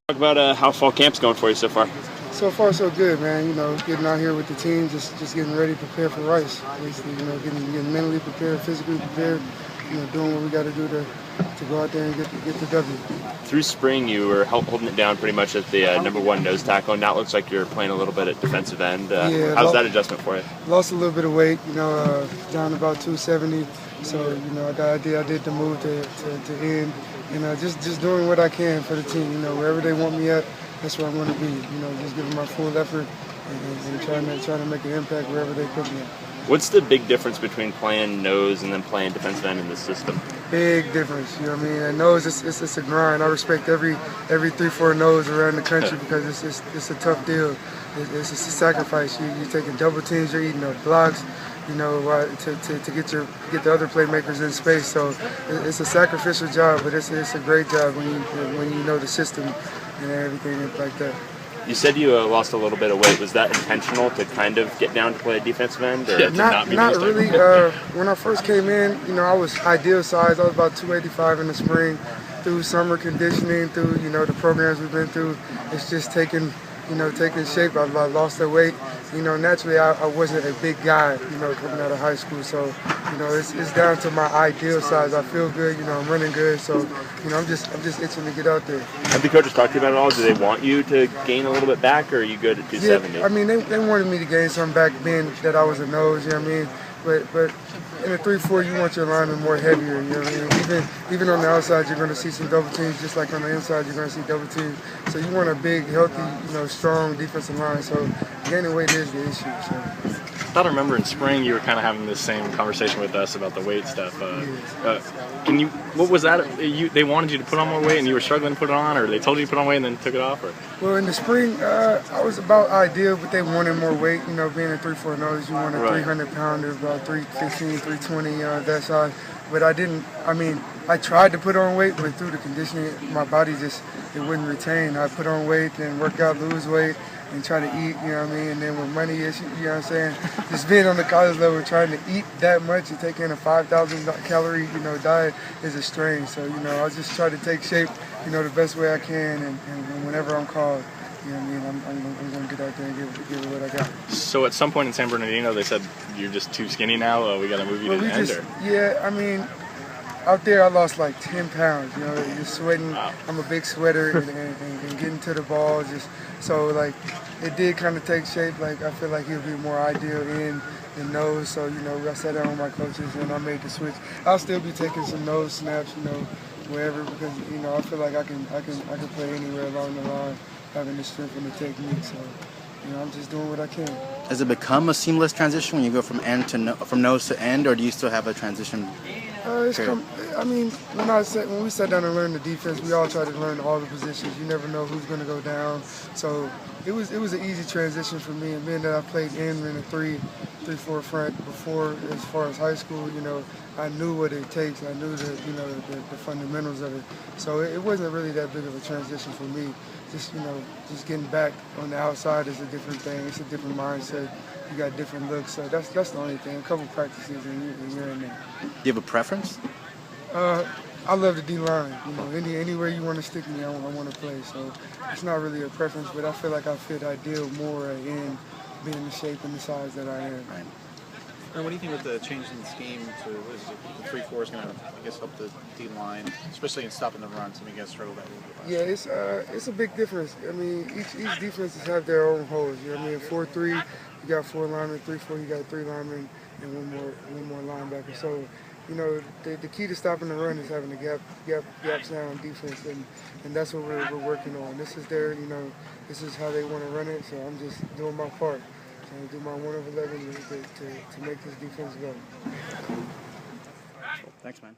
Talk about how fall camp's going for you so far. So far, so good, man. You know, getting out here with the team, just getting ready, prepared for Rice. Basically, you know, getting mentally prepared, physically prepared. You know, doing what we got to do to go out there and get the W. Through spring, you were holding it down pretty much at the #1 nose tackle, and now it looks like you're playing a little bit at defensive end. How's that adjustment for you? Lost a little bit of weight, you know, down about 270. So, you know, I did the move to end, and just doing what I can for the team. You know, wherever they want me at, that's where I'm going to be. You know, just giving my full effort and trying to make an impact wherever they put me at. What's the big difference between playing nose and then playing defensive end in this system? Big difference, you know what I mean? And nose, it's a grind. I respect every 3-4 nose around the country because it's a tough deal. It's a sacrifice. You're taking double teams, you're eating up blocks, you know, to get the other playmakers in space. So it's a sacrificial job, but it's a great job when you know the system and everything like that. You said you lost a little bit of weight. Was that intentional to kind of get down to play a defensive end? Or not really. When I first came in, you know, I was ideal size. I was about 285 in the spring. Through summer conditioning, through, you know, the programs we've been through, it's just taking shape. I lost the weight. You know, naturally I wasn't a big guy, you know, coming out of high school. So, you know, it's down to my ideal size. I feel good, you know, I'm running good. So, you know, I'm just itching to get out there. Have the coaches talked to you about it all? Do they want you to gain a little bit back, or are you good at 270? Yeah, I mean, they wanted me to gain some back, being that I was a nose, you know what I mean? But in a 3-4, you want your lineman more heavier, you know what I mean? Even on the outside, you're going to see some double teams, just like on the inside, you're going to see double teams. So you want a big, healthy, you know, strong defensive line. So gaining weight is the issue. So. I thought I remember in spring you were kind of having this same conversation with us about the weight stuff. What was that? They wanted you to put on more weight and you were struggling to put it on, or they told you to put on weight and then took it off? Or? Well, in the spring, I was about ideal, but they wanted more weight. You know, being a 3-4 nose, you want a 300-pounder, about 315, 320, that size. But I didn't. I mean, I tried to put on weight, but through the conditioning, my body it wouldn't retain. I put on weight, then work out, lose weight, and try to eat, you know what I mean? And then with money issues, you know what I'm saying? Just being on the college level, trying to eat that much and take in a 5,000 calorie, you know, diet is a strain. So, you know, I just try to take shape, you know, the best way I can, and whenever I'm called, you know what I mean, I'm going to get out there and give it what I got. So at some point in San Bernardino, they said, you're just too skinny now, we got to move you to the end? Yeah, I mean, out there I lost like 10 pounds, you know, just sweating. Wow. I'm a big sweater and getting to the ball. So like it did kind of take shape. Like I feel like he'll be more ideal in than nose. So, you know, I sat down with my coaches and I made the switch. I'll still be taking some nose snaps, you know, wherever, because, you know, I feel like I can play anywhere along the line, having the strength and the technique. So, you know, I'm just doing what I can. Has it become a seamless transition when you go from from nose to end, or do you still have a transition? I mean, when we sat down and learned the defense, we all tried to learn all the positions. You never know who's going to go down. So it was an easy transition for me. And being that I played in a 3-4 front before, as far as high school, you know, I knew what it takes. I knew the fundamentals of it. So it wasn't really that big of a transition for me. Just getting back on the outside is a different thing. It's a different mindset. You got different looks. So that's the only thing. A couple practices and you're in there. Do you have a preference? I love the D-line. You know, anywhere you want to stick me, I want to play. So it's not really a preference, but I feel like I fit ideal more in being the shape and the size that I am. Right. And what do you think with the change in the scheme to the 3-4 is going to, I guess, help the D-line, especially in stopping the run? Some of you guys struggle that a little bit. Yeah, it's a big difference. I mean, each defenses have their own holes. You know what I mean? 4-3, you got 4 linemen. 3-4, you got 3 linemen and one more linebacker. So, you know, the key to stopping the run is having a gap sound defense, and that's what we're working on. This is this is how they want to run it. So I'm just doing my part. So do my 1 of 11 to make this defense go. Thanks, man.